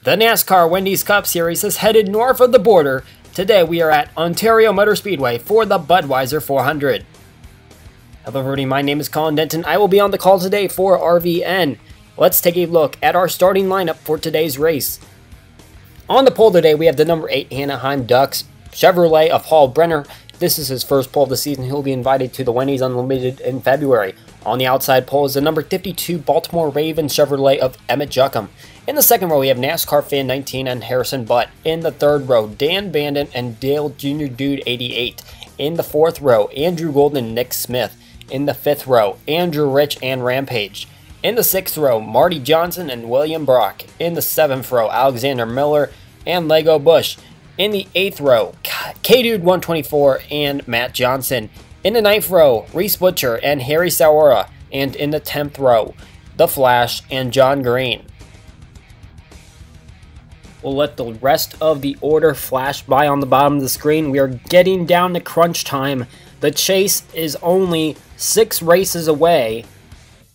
The NASCAR Wendy's Cup Series is headed north of the border. Today we are at Ontario Motor Speedway for the Budweiser 400. Hello everybody, my name is Colin Denton. I will be on the call today for RVN. Let's take a look at our starting lineup for today's race. On the pole today we have the number 8 Anaheim Ducks Chevrolet of Paul Brenner. This is his first pole of the season. He'll be invited to the Wendy's Unlimited in February. On the outside pole is the number 52 Baltimore Ravens Chevrolet of Emmett Juckham. In the second row, we have NASCAR Fan 19 and Harrison Butt. In the third row, Dan Bandon and Dale Jr. Dude 88. In the fourth row, Andrew Golden and Nick Smith. In the fifth row, Andrew Rich and Rampage. In the sixth row, Marty Johnson and William Brock. In the seventh row, Alexander Miller and Lego Bush. In the eighth row, K-Dude 124 and Matt Johnson. In the ninth row, Reese Butcher and Harry Sawara. And in the 10th row, The Flash and John Green. We'll let the rest of the order flash by on the bottom of the screen. We are getting down to crunch time. The chase is only 6 races away,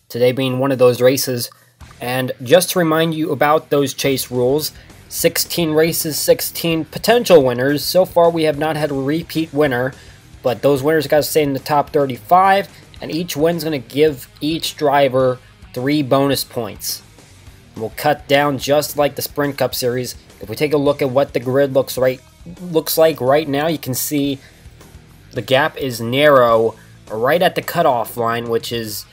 today being one of those races. And just to remind you about those chase rules, 16 races, 16 potential winners. So far we have not had a repeat winner, but those winners got to stay in the top 35, and each win's going to give each driver 3 bonus points. We'll cut down just like the Sprint Cup Series. If we take a look at what the grid looks like right now, you can see the gap is narrow right at the cutoff line, which is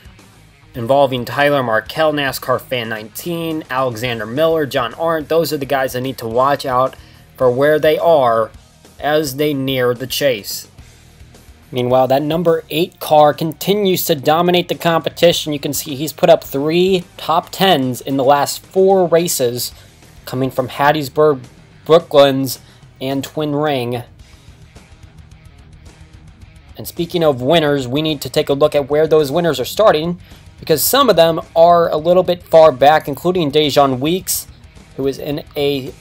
involving Tyler Markell, NASCAR Fan 19, Alexander Miller, John Arndt. Those are the guys that need to watch out for where they are as they near the chase. Meanwhile, that number 8 car continues to dominate the competition. You can see he's put up 3 top 10s in the last 4 races, coming from Hattiesburg, Brooklands, and Twin Ring. And speaking of winners, we need to take a look at where those winners are starting, because some of them are a little bit far back, including Dejon Weeks, who is in a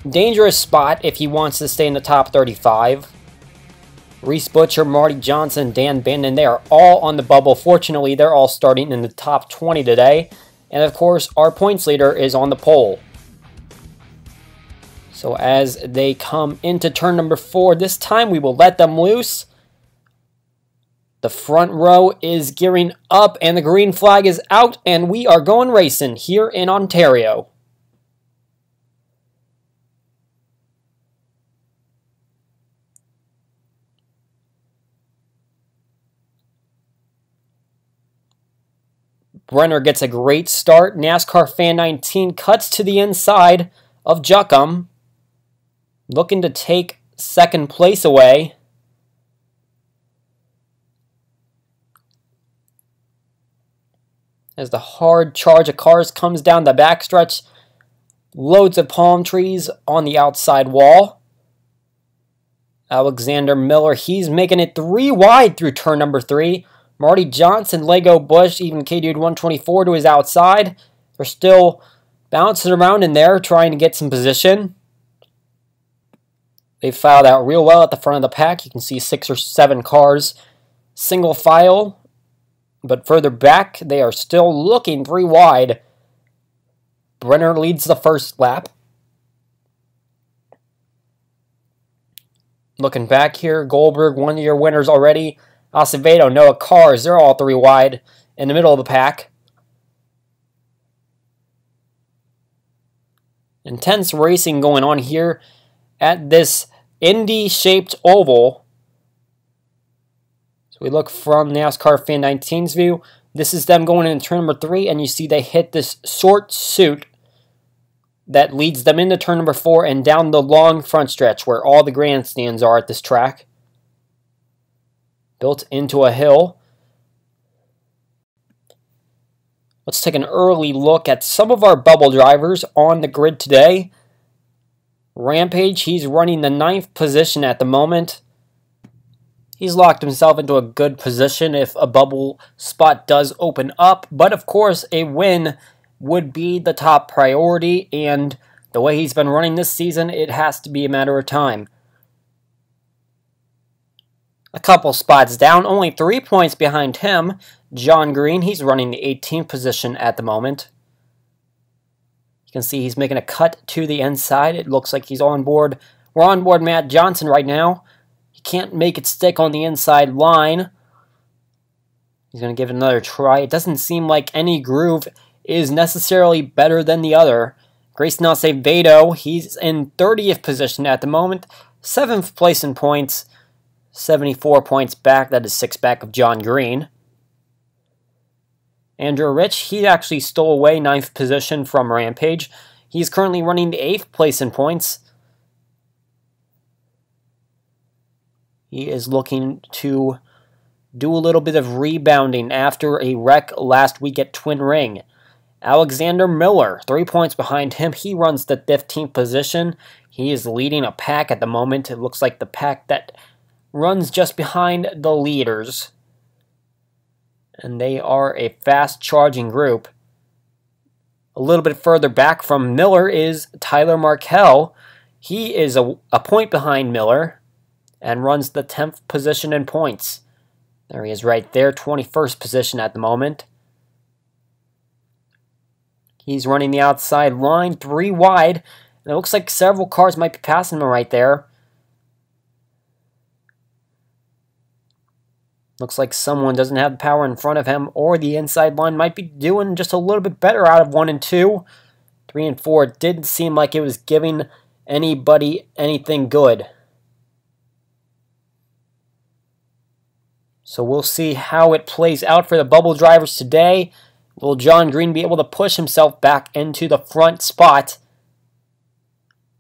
dangerous spot if he wants to stay in the top 35. Reese Butcher, Marty Johnson, Dan Bandon, they are all on the bubble. Fortunately, they're all starting in the top 20 today. And of course, our points leader is on the pole. So as they come into turn number 4, this time we will let them loose. The front row is gearing up and the green flag is out, and we are going racing here in Ontario. Brenner gets a great start. NASCAR Fan 19 cuts to the inside of Juckham, looking to take second place away. As the hard charge of cars comes down the backstretch, loads of palm trees on the outside wall. Alexander Miller, he's making it 3 wide through turn number 3. Marty Johnson, Lego Bush, even K-Dude 124 to his outside. They're still bouncing around in there, trying to get some position. They filed out real well at the front of the pack. You can see 6 or 7 cars single file. But further back, they are still looking 3 wide. Brenner leads the first lap. Looking back here, Goldberg, one of your winners already. Acevedo, Noah Cars, they're all 3 wide in the middle of the pack. Intense racing going on here at this Indy-shaped oval. So we look from NASCAR Fan 19's view. This is them going into turn number 3, and you see they hit this short chute that leads them into turn number 4 and down the long front stretch where all the grandstands are at this track. Built into a hill. Let's take an early look at some of our bubble drivers on the grid today. Rampage, he's running the 9th position at the moment. He's locked himself into a good position if a bubble spot does open up, but of course a win would be the top priority, and the way he's been running this season, it has to be a matter of time. A couple spots down, only 3 points behind him, John Green. He's running the 18th position at the moment. You can see he's making a cut to the inside. It looks like he's on board. We're on board Matt Johnson right now. He can't make it stick on the inside line. He's going to give it another try. It doesn't seem like any groove is necessarily better than the other. Grayson Acevedo, he's in 30th position at the moment. 7th place in points. 74 points back. That is 6 back of John Green. Andrew Rich, he actually stole away 9th position from Rampage. He's currently running the 8th place in points. He is looking to do a little bit of rebounding after a wreck last week at Twin Ring. Alexander Miller, 3 points behind him. He runs the 15th position. He is leading a pack at the moment. It looks like the pack that runs just behind the leaders. And they are a fast-charging group. A little bit further back from Miller is Tyler Markell. He is a point behind Miller and runs the 10th position in points. There he is right there, 21st position at the moment. He's running the outside line, 3 wide. And it looks like several cars might be passing him right there. Looks like someone doesn't have the power in front of him, or the inside line might be doing just a little bit better out of 1 and 2. 3 and 4, it didn't seem like it was giving anybody anything good. So we'll see how it plays out for the bubble drivers today. Will John Green be able to push himself back into the front spot?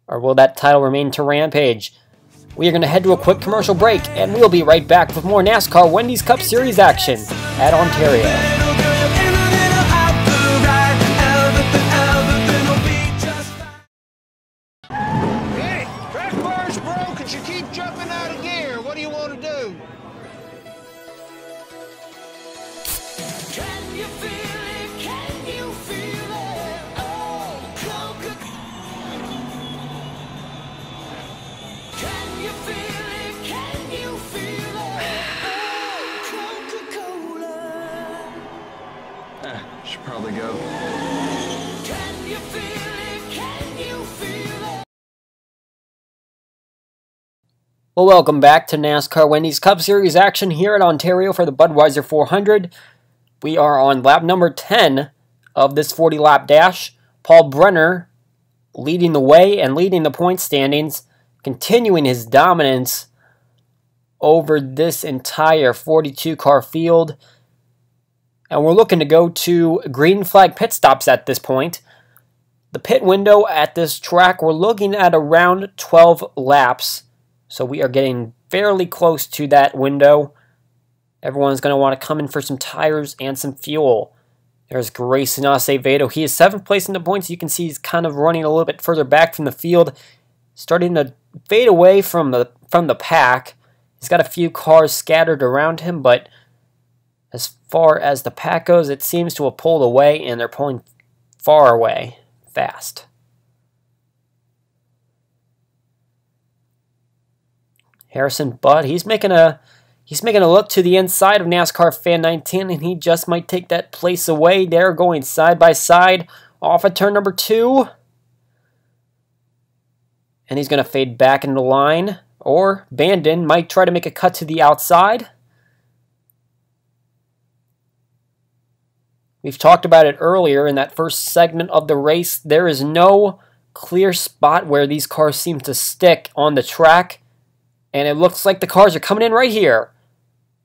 Or will that title remain to Rampage? We are going to head to a quick commercial break, and we'll be right back with more NASCAR Wendy's Cup Series action at Ontario. Hey, track bar's broke and you keep jumping out of gear. What do you want to do? Can you feel it? Can you feel it? Oh, can you feel it? Can you feel it? Coca-Cola. Should probably go. Can you feel it? Can you feel it? Well, welcome back to NASCAR Wendy's Cup Series action here at Ontario for the Budweiser 400. We are on lap number 10 of this 40-lap dash. Paul Brenner leading the way and leading the point standings, continuing his dominance over this entire 42-car field. And we're looking to go to green flag pit stops at this point. The pit window at this track, we're looking at around 12 laps. So we are getting fairly close to that window. Everyone's going to want to come in for some tires and some fuel. There's Grayson Acevedo. He is 7th place in the points. You can see he's kind of running a little bit further back from the field, starting to fade away from the pack. He's got a few cars scattered around him, but as far as the pack goes, it seems to have pulled away, and they're pulling far away, fast. Harrison Budd, he's making a look to the inside of NASCAR Fan 19, and he just might take that place away. They're going side by side off of turn number 2. And he's going to fade back into the line. Or Bandon might try to make a cut to the outside. We've talked about it earlier in that first segment of the race. There is no clear spot where these cars seem to stick on the track. And it looks like the cars are coming in right here.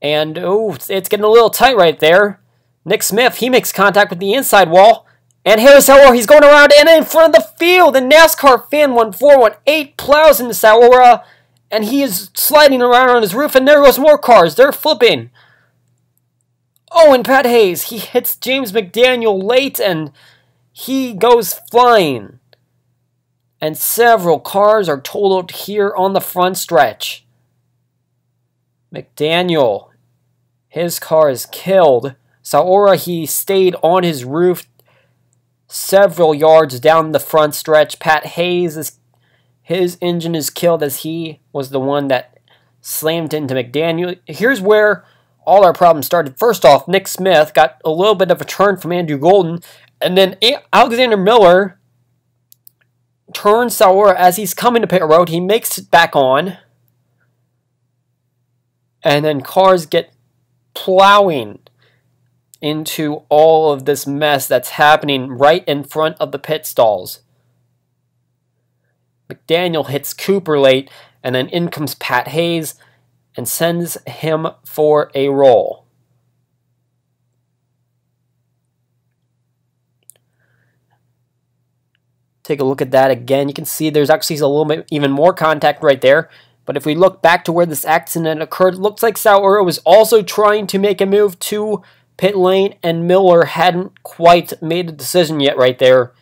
And, oh, it's getting a little tight right there. Nick Smith, he makes contact with the inside wall. And Harris Sauer, he's going around and in front of the field. And NASCAR Fan 1418 plows into Sauer. And he is sliding around on his roof. And there goes more cars. They're flipping. Oh, and Pat Hayes, he hits James McDaniel late. And he goes flying. And several cars are totaled here on the front stretch. McDaniel, his car is killed. Saora, he stayed on his roof several yards down the front stretch. Pat Hayes, his engine is killed as he was the one that slammed into McDaniel. Here's where all our problems started. First off, Nick Smith got a little bit of a turn from Andrew Golden. And then Alexander Miller, turns Saura as he's coming to pit road. He makes it back on. And then cars get plowing into all of this mess that's happening right in front of the pit stalls. McDaniel hits Cooper late, and then in comes Pat Hayes and sends him for a roll. Take a look at that again. You can see there's actually a little bit even more contact right there. But if we look back to where this accident occurred, it looks like Saura was also trying to make a move to pit lane, and Miller hadn't quite made a decision yet right there.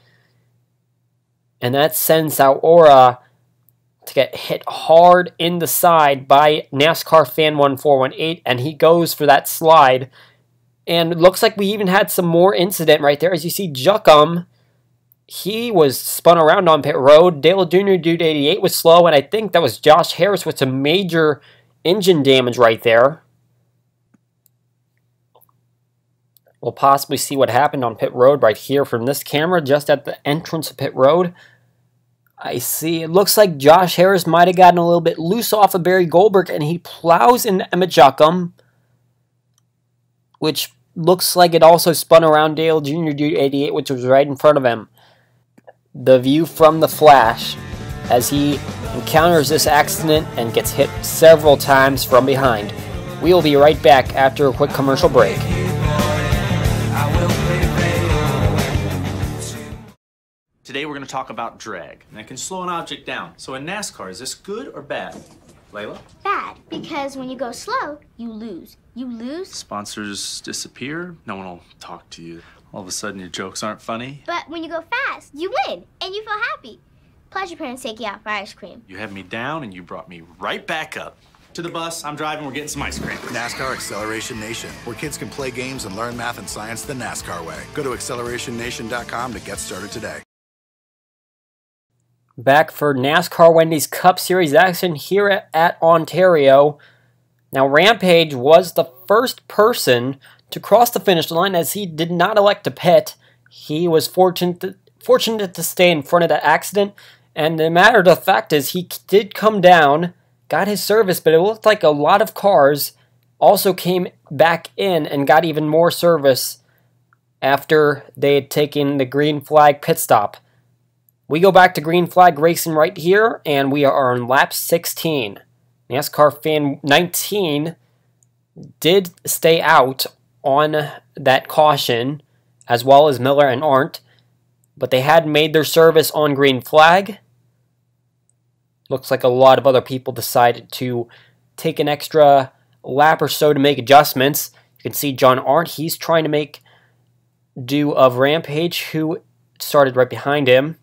And that sends Saura to get hit hard in the side by NASCAR Fan 1418, and he goes for that slide. And it looks like we even had some more incident right there. As you see, Juckum, he was spun around on pit road. Dale Jr. Dude 88 was slow, and I think that was Josh Harris with some major engine damage right there. We'll possibly see what happened on pit road right here from this camera, just at the entrance of pit road. I see, it looks like Josh Harris might have gotten a little bit loose off of Barry Goldberg, and he plows into Emmett Juckum, which looks like it also spun around Dale Jr. Dude 88, which was right in front of him. The view from the flash as he encounters this accident and gets hit several times from behind. We will be right back after a quick commercial break. Today we're going to talk about drag, and it can slow an object down. So in NASCAR, is this good or bad? Layla? Bad, because when you go slow, you lose. You lose. Sponsors disappear, no one will talk to you. All of a sudden your jokes aren't funny. But when you go fast, you win, and you feel happy. Plus your parents take you out for ice cream. You had me down and you brought me right back up. To the bus, I'm driving, we're getting some ice cream. NASCAR Acceleration Nation, where kids can play games and learn math and science the NASCAR way. Go to accelerationnation.com to get started today. Back for NASCAR Wendy's Cup Series action here at Ontario. Now, Rampage was the first person to cross the finish line as he did not elect to pit. He was fortunate to stay in front of that accident, and the matter of the fact is he did come down, got his service, but it looked like a lot of cars also came back in and got even more service after they had taken the green flag pit stop. We go back to green flag racing right here, and we are on lap 16. NASCAR Fan 19 did stay out on that caution, as well as Miller and Arndt, but they had made their service on green flag. Looks like a lot of other people decided to take an extra lap or so to make adjustments. You can see John Arndt, he's trying to make do of Rampage, who started right behind him.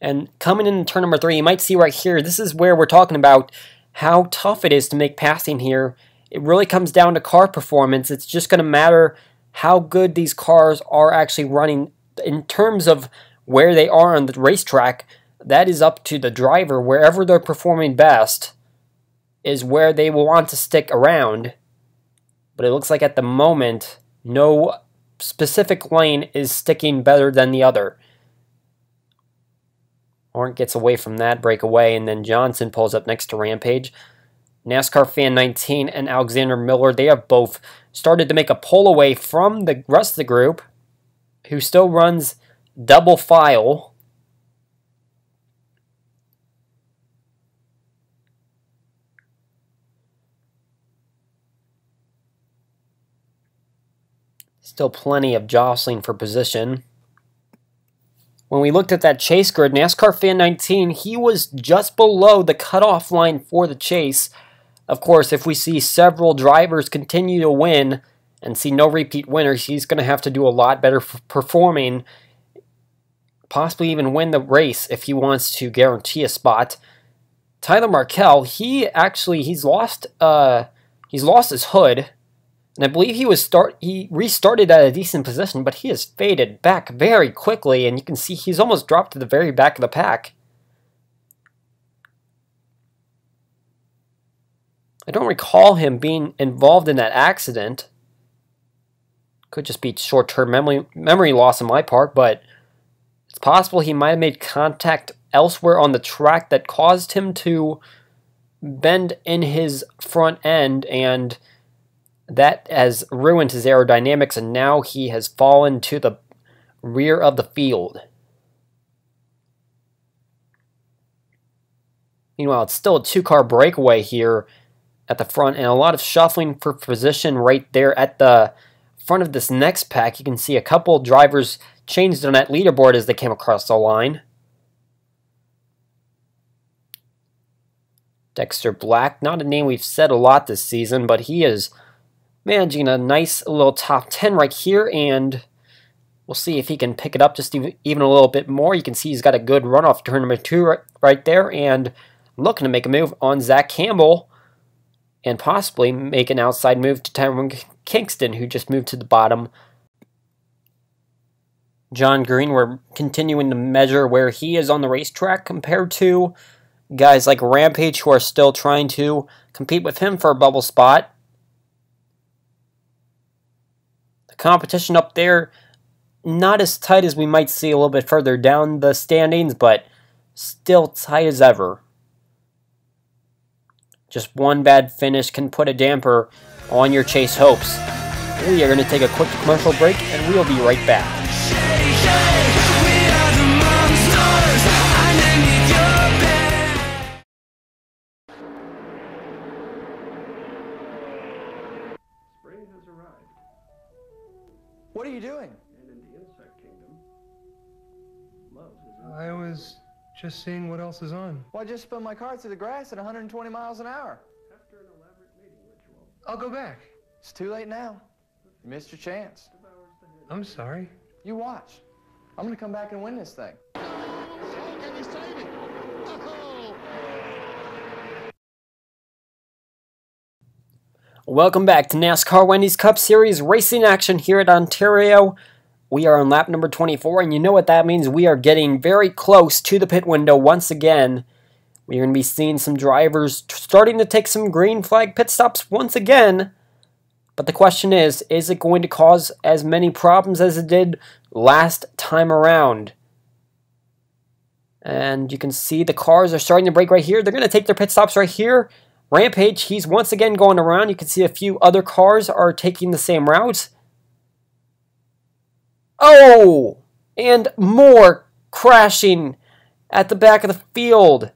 And coming in turn number 3, you might see right here, this is where we're talking about how tough it is to make passing here. It really comes down to car performance. It's just going to matter how good these cars are actually running. In terms of where they are on the racetrack, that is up to the driver. Wherever they're performing best is where they will want to stick around. But it looks like at the moment, no specific lane is sticking better than the other. Arndt gets away from that breakaway, and then Johnson pulls up next to Rampage. NASCAR Fan 19 and Alexander Miller, they have both started to make a pull away from the rest of the group, who still runs double file. Still plenty of jostling for position. When we looked at that chase grid, NASCAR Fan 19, he was just below the cutoff line for the chase. Of course, if we see several drivers continue to win and see no repeat winners, he's going to have to do a lot better performing, possibly even win the race if he wants to guarantee a spot. Tyler Markell, he's lost his hood. And I believe he restarted at a decent position, but he has faded back very quickly, and you can see he's almost dropped to the very back of the pack. I don't recall him being involved in that accident. Could just be short-term memory loss on my part, but possible he might have made contact elsewhere on the track that caused him to bend in his front end, and that has ruined his aerodynamics, and now he has fallen to the rear of the field. Meanwhile, it's still a two-car breakaway here at the front, and a lot of shuffling for position right there at the front of this next pack. You can see a couple drivers changed on that leaderboard as they came across the line. Dexter Black, not a name we've said a lot this season, but he is managing a nice little top 10 right here, and we'll see if he can pick it up just even a little bit more. You can see he's got a good run off turn number 2 right there, and looking to make a move on Zach Campbell and possibly make an outside move to Tyrone Kingston, who just moved to the bottom. John Green, we're continuing to measure where he is on the racetrack compared to guys like Rampage, who are still trying to compete with him for a bubble spot. The competition up there, not as tight as we might see a little bit further down the standings, but still tight as ever. Just one bad finish can put a damper on your chase hopes. We are going to take a quick commercial break, and we'll be right back. Spring has arrived. What are you doing? And in the insect kingdom, love is I was just seeing what else is on. Well, I just spun my car through the grass at 120 miles an hour. after an elaborate mating ritual. I'll go back. It's too late now. You missed your chance. I'm sorry. You watch. I'm gonna come back and win this thing. Welcome back to NASCAR Wendy's Cup Series racing action here at Ontario. We are on lap number 24, and you know what that means. We are getting very close to the pit window once again. We're going to be seeing some drivers starting to take some green flag pit stops once again. But the question is it going to cause as many problems as it did last time around? And you can see the cars are starting to break right here. They're going to take their pit stops right here. Rampage, he's once again going around. You can see a few other cars are taking the same route. Oh! And more crashing at the back of the field.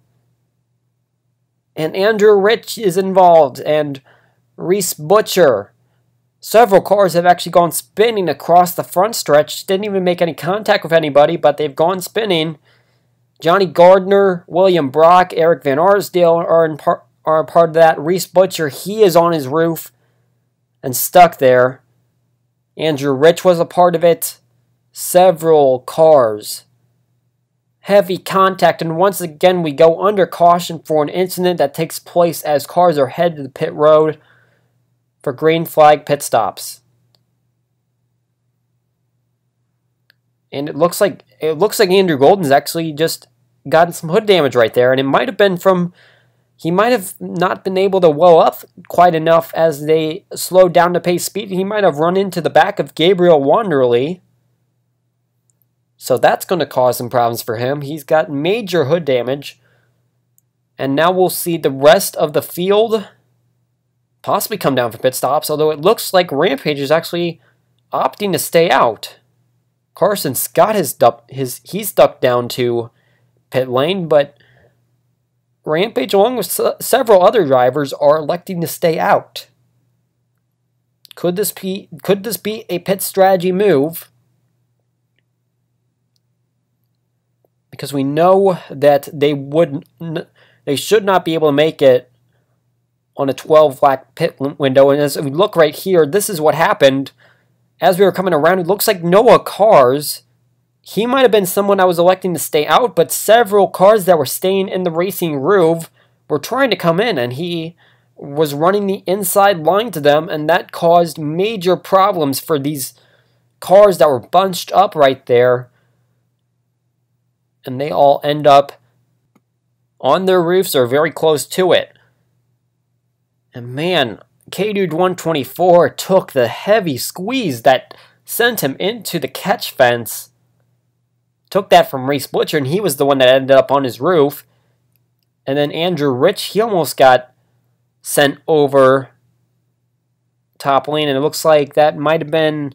And Andrew Rich is involved, and Reese Butcher. Several cars have actually gone spinning across the front stretch. Didn't even make any contact with anybody, but they've gone spinning. Johnny Gardner, William Brock, Eric Van Arsdale are a part of that. Reese Butcher, he is on his roof and stuck there. Andrew Rich was a part of it. Several cars. Heavy contact, and once again we go under caution for an incident that takes place as cars are headed to the pit road for green flag pit stops. And it looks like Andrew Golden's actually just gotten some hood damage right there, and it might have been from he might have not been able to well up quite enough as they slowed down to pace speed. He might have run into the back of Gabriel Wanderley. So that's going to cause some problems for him. He's got major hood damage. And now we'll see the rest of the field possibly come down for pit stops, although it looks like Rampage is actually opting to stay out. Carson Scott he's stuck down to pit lane, but Rampage, along with several other drivers, are electing to stay out. Could this be a pit strategy move? Because we know that they should not be able to make it on a 12-lap pit window. And as we look right here, this is what happened. As we were coming around, it looks like Noah Cars, he might have been someone I was electing to stay out, but several cars that were staying in the racing groove were trying to come in, and he was running the inside line to them, and that caused major problems for these cars that were bunched up right there. And they all end up on their roofs or very close to it. And man, K-Dude 124 took the heavy squeeze that sent him into the catch fence. took that from Reese Butcher, and he was the one that ended up on his roof. And then Andrew Rich, he almost got sent over top lane, and it looks like that might have been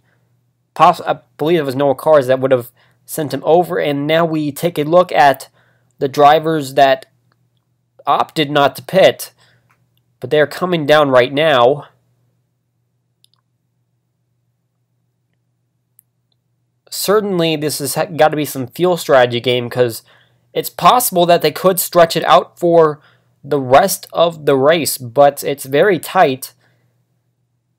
I believe it was Noah Cars that would have sent him over. And now we take a look at the drivers that opted not to pit, but they're coming down right now. Certainly this has got to be some fuel strategy game, because it's possible that they could stretch it out for the rest of the race, but it's very tight,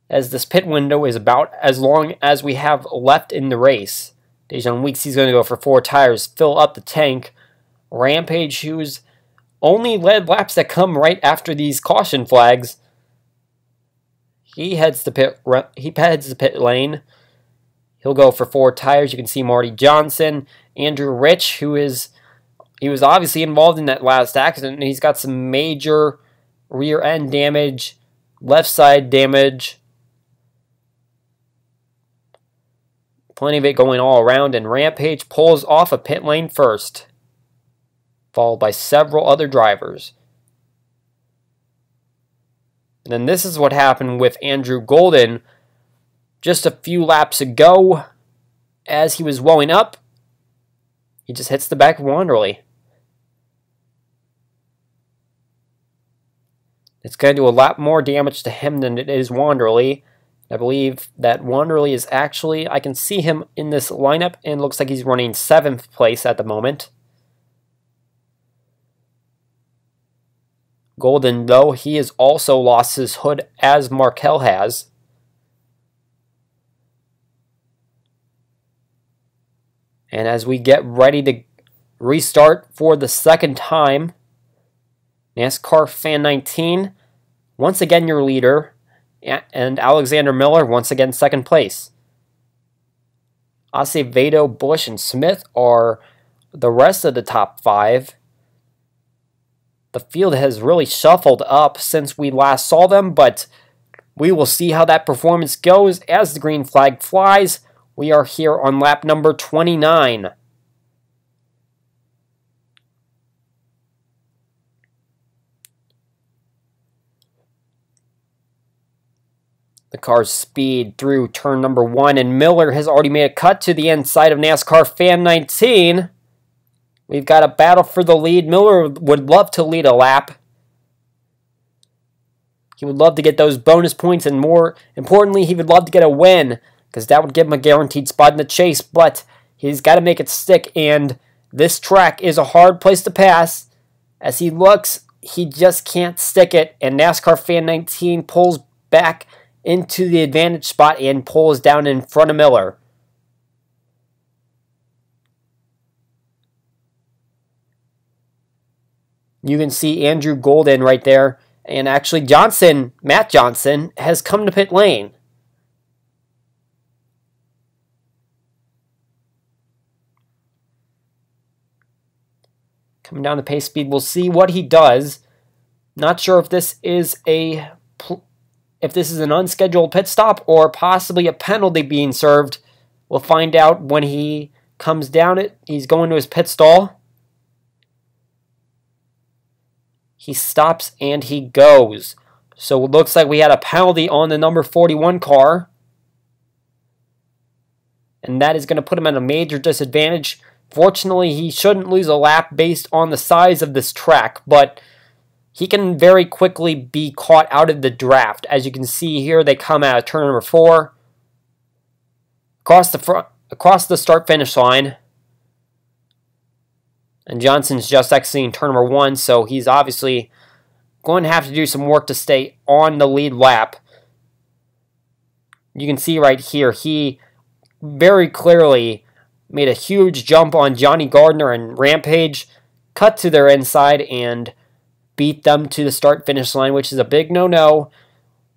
as this pit window is about as long as we have left in the race. Dejan Weeks, he's going to go for 4 tires, fill up the tank. Rampage, who's only led laps that come right after these caution flags, he heads to pit lane. He'll go for 4 tires. You can see Marty Johnson, Andrew Rich, he was obviously involved in that last accident, and he's got some major rear end damage, left side damage. Plenty of it going all around, and Rampage pulls off a pit lane first, followed by several other drivers. And then this is what happened with Andrew Golden just a few laps ago. As he was welling up, he just hits the back of Wanderley. It's going to do a lot more damage to him than it is Wanderley. I believe that Wanderley is actually, I can see him in this lineup, and looks like he's running 7th place at the moment. Golden, though, he has also lost his hood, as Markel has. And as we get ready to restart for the second time, NASCAR Fan 19, once again your leader, and Alexander Miller, once again, 2nd place. Acevedo, Bush, and Smith are the rest of the top 5. The field has really shuffled up since we last saw them, but we will see how that performance goes as the green flag flies. We are here on lap number 29. The cars speed through turn number 1, and Miller has already made a cut to the inside of NASCAR Fan 19. We've got a battle for the lead. Miller would love to lead a lap. He would love to get those bonus points, and more importantly, he would love to get a win, because that would give him a guaranteed spot in the chase, but he's got to make it stick, and this track is a hard place to pass. As he looks, he just can't stick it, and NASCAR Fan 19 pulls back into the advantage spot and pulls down in front of Miller. You can see Andrew Golden right there, and actually Matt Johnson, has come to pit lane. Coming down to pace speed, we'll see what he does. Not sure if this is an unscheduled pit stop or possibly a penalty being served. We'll find out when he comes down it. He's going to his pit stall. He stops and he goes. So it looks like we had a penalty on the number 41 car. And that is going to put him at a major disadvantage. Fortunately, he shouldn't lose a lap based on the size of this track, but he can very quickly be caught out of the draft. As you can see here, they come out of turn number 4. Across the start-finish line. And Johnson's just exiting turn number 1, so he's obviously going to have to do some work to stay on the lead lap. You can see right here, he very clearly made a huge jump on Johnny Gardner and Rampage, cut to their inside, and beat them to the start-finish line, which is a big no-no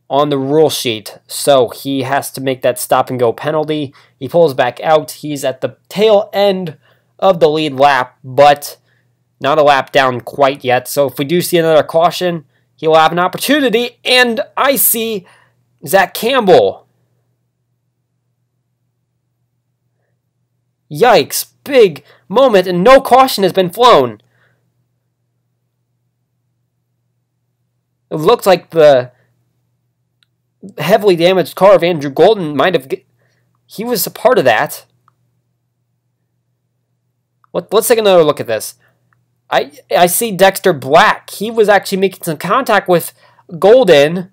on the rule sheet. So he has to make that stop-and-go penalty. He pulls back out. He's at the tail end of the lead lap, but not a lap down quite yet. So if we do see another caution, he will have an opportunity, and I see Zach Campbell. Yikes, big moment, and no caution has been flown. It looked like the heavily damaged car of Andrew Golden might have... He was a part of that. Let's take another look at this. I see Dexter Black. He was actually making some contact with Golden.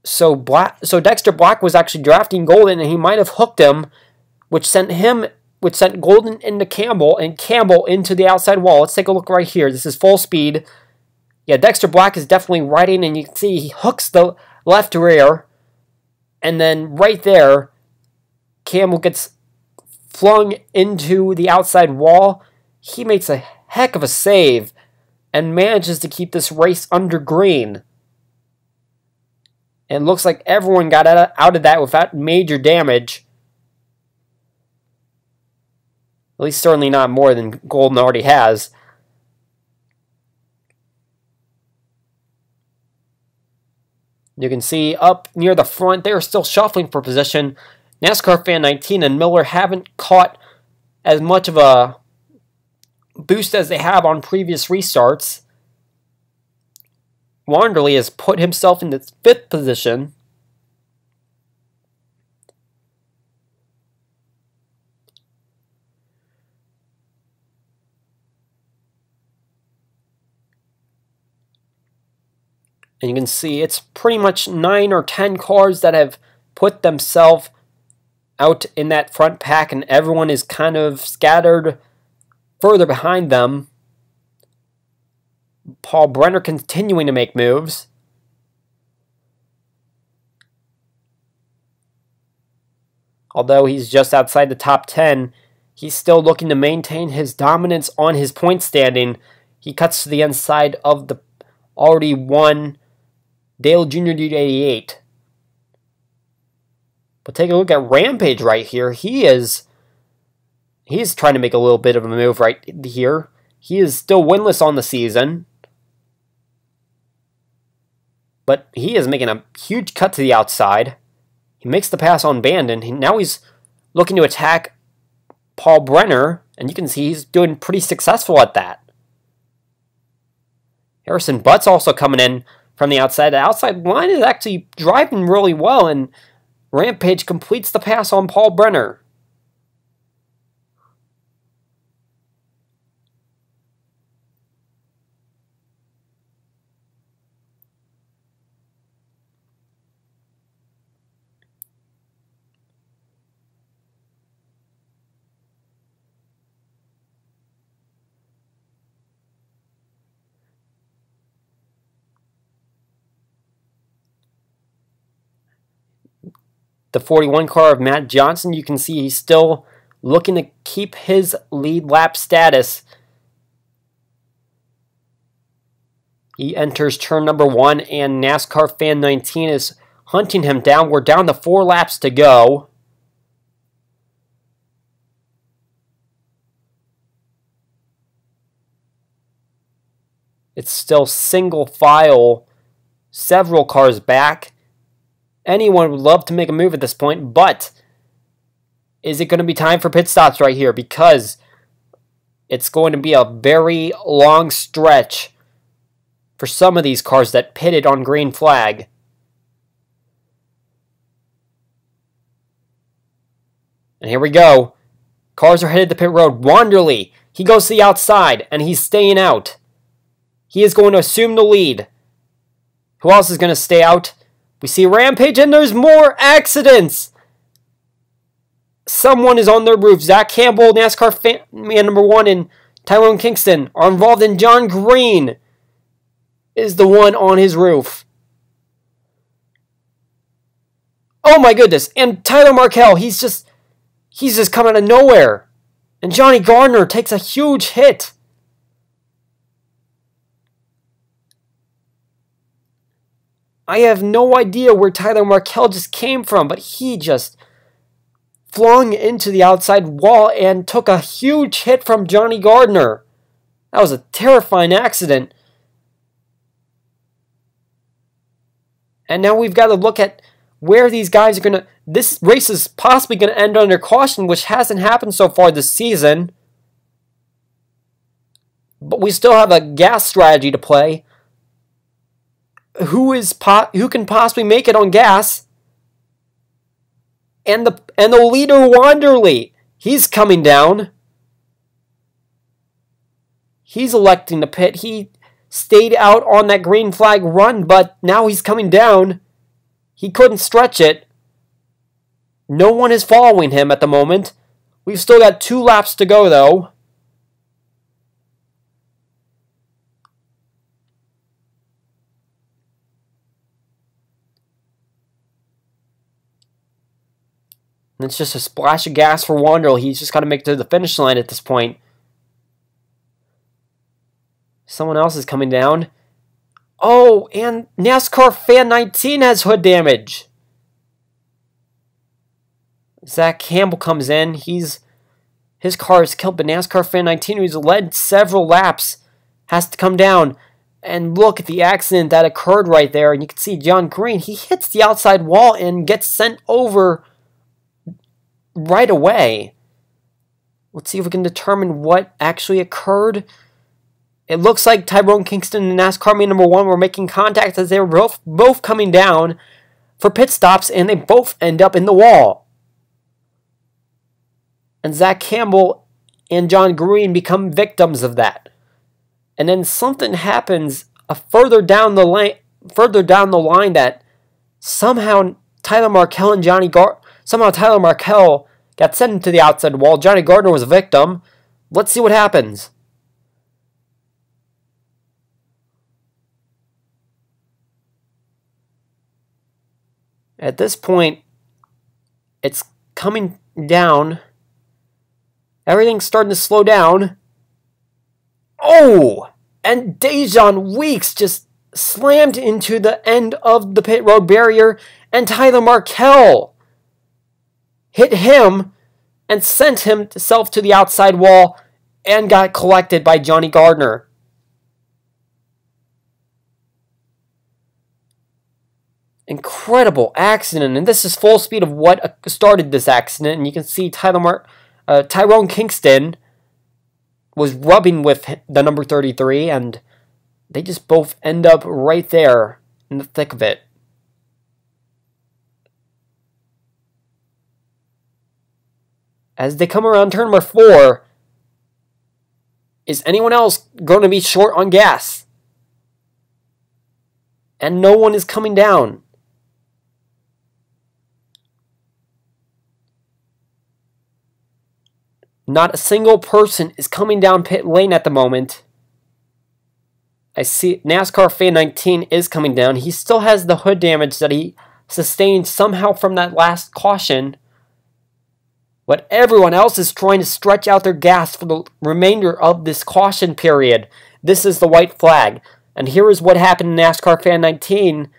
So Dexter Black was actually drafting Golden, and he might have hooked him, which sent Golden into Campbell, and Campbell into the outside wall. Let's take a look right here. This is full speed. Yeah, Dexter Black is definitely riding, and you can see he hooks the left rear, and then right there, Campbell gets flung into the outside wall. He makes a heck of a save and manages to keep this race under green. And it looks like everyone got out of that without major damage. At least certainly not more than Golden already has. You can see up near the front, they're still shuffling for position. NASCAR Fan 19 and Miller haven't caught as much of a boost as they have on previous restarts. Wanderley has put himself in the 5th position. And you can see it's pretty much 9 or 10 cars that have put themselves out in that front pack, and everyone is kind of scattered further behind them. Paul Brenner continuing to make moves. Although he's just outside the top 10, he's still looking to maintain his dominance on his point standing. He cuts to the inside of the already won Dale Jr. D88. But take a look at Rampage right here. He's trying to make a little bit of a move right here. He is still winless on the season. But he is making a huge cut to the outside. He makes the pass on Bandon. Now he's looking to attack Paul Brenner. And you can see he's doing pretty successful at that. Harrison Butt's also coming in from the outside. The outside line is actually driving really well, and Rampage completes the pass on Paul Brenner. The 41 car of Matt Johnson, you can see he's still looking to keep his lead lap status. He enters turn number 1, and NASCAR Fan 19 is hunting him down. We're down to 4 laps to go. It's still single file, several cars back. Anyone would love to make a move at this point, but is it going to be time for pit stops right here? Because it's going to be a very long stretch for some of these cars that pitted on green flag. And here we go. Cars are headed to pit road. Wanderley, he goes to the outside, and he's staying out. He is going to assume the lead. Who else is going to stay out? We see Rampage, and there's more accidents. Someone is on their roof. Zach Campbell, NASCAR fan number 1, and Tyrone Kingston are involved, and John Green is the one on his roof. Oh my goodness. And Tyler Markell, he's just come out of nowhere. And Johnny Gardner takes a huge hit. I have no idea where Tyler Markell just came from, but he just flung into the outside wall and took a huge hit from Johnny Gardner. That was a terrifying accident. And now we've got to look at where these guys are gonna. This race is possibly gonna end under caution, which hasn't happened so far this season. But we still have a gas strategy to play. Who can possibly make it on gas? And the leader Wanderley, he's coming down. He's electing to pit. He stayed out on that green flag run, but now he's coming down. He couldn't stretch it. No one is following him at the moment. We've still got 2 laps to go, though. And it's just a splash of gas for Wanderley. He's just got to make it to the finish line at this point. Someone else is coming down. Oh, and NASCAR Fan 19 has hood damage. Zach Campbell comes in. His car is killed, but NASCAR Fan 19, who's led several laps, has to come down. And look at the accident that occurred right there. And you can see John Green. He hits the outside wall and gets sent over right away. Let's see if we can determine what actually occurred. It looks like Tyrone Kingston and NASCAR main number 1 were making contact as they were both coming down for pit stops, and they both end up in the wall. And Zach Campbell and John Green become victims of that. And then something happens further down the line that somehow Tyler Markell got sent into the outside wall. Johnny Gardner was a victim. Let's see what happens. At this point, it's coming down. Everything's starting to slow down. Oh! And Dejon Weeks just slammed into the end of the pit road barrier, and Tyler Markell hit him and sent himself to the outside wall and got collected by Johnny Gardner. Incredible accident, and this is full speed of what started this accident. And you can see Tyrone Kingston was rubbing with the number 33, and they just both end up right there in the thick of it. As they come around turn number 4, is anyone else going to be short on gas? And no one is coming down. Not a single person is coming down pit lane at the moment. I see NASCAR Fan 19 is coming down. He still has the hood damage that he sustained somehow from that last caution. But everyone else is trying to stretch out their gas for the remainder of this caution period. This is the white flag. And here is what happened in NASCAR Fan 19.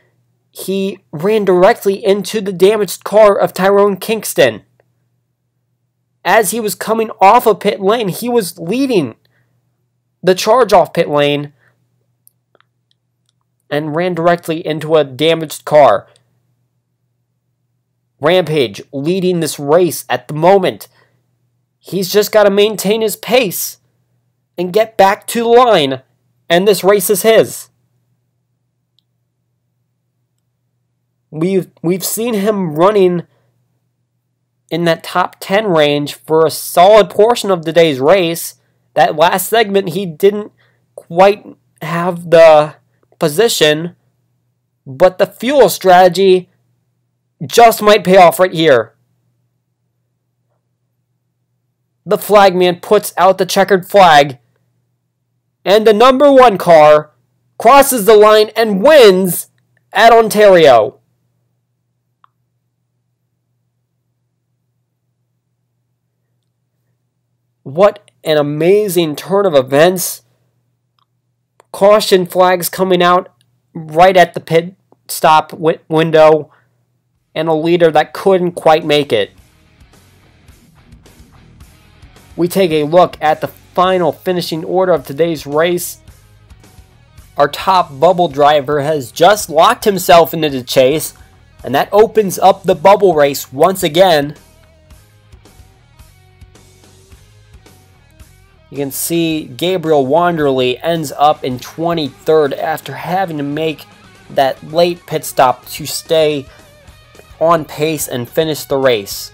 He ran directly into the damaged car of Tyrone Kingston. As he was coming off of pit lane, he was leading the charge off pit lane and ran directly into a damaged car. Rampage leading this race at the moment. He's just got to maintain his pace and get back to the line, and this race is his. We've seen him running in that top 10 range for a solid portion of today's race. That last segment, he didn't quite have the position, but the fuel strategy just might pay off right here. The flagman puts out the checkered flag, and the number 1 car crosses the line and wins at Ontario. What an amazing turn of events. Caution flags coming out right at the pit stop window, and a leader that couldn't quite make it. We take a look at the final finishing order of today's race. Our top bubble driver has just locked himself into the chase. And that opens up the bubble race once again. You can see Gabriel Wanderley ends up in 23rd after having to make that late pit stop to stay on pace and finish the race.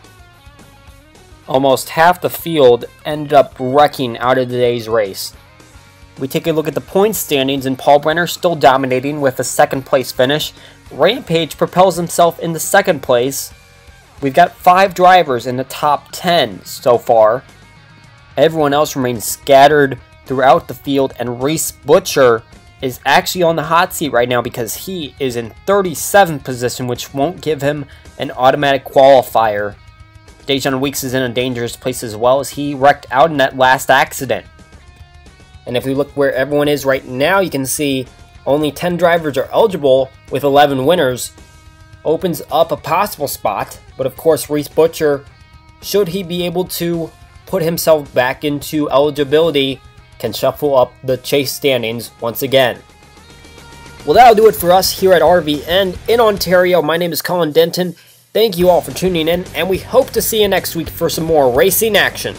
Almost half the field ended up wrecking out of today's race. We take a look at the points standings, and Paul Brenner still dominating with a second place finish. Rampage propels himself into second place. We've got 5 drivers in the top 10 so far. Everyone else remains scattered throughout the field, and Reese Butcher is actually on the hot seat right now because he is in 37th position, which won't give him an automatic qualifier. Dejan Weeks is in a dangerous place as well, as he wrecked out in that last accident. And if we look where everyone is right now, you can see only 10 drivers are eligible with 11 winners. Opens up a possible spot, but of course Reese Butcher, should he be able to put himself back into eligibility, can shuffle up the chase standings once again. Well, that'll do it for us here at RVN in Ontario. My name is Colin Denton. Thank you all for tuning in, and we hope to see you next week for some more racing action.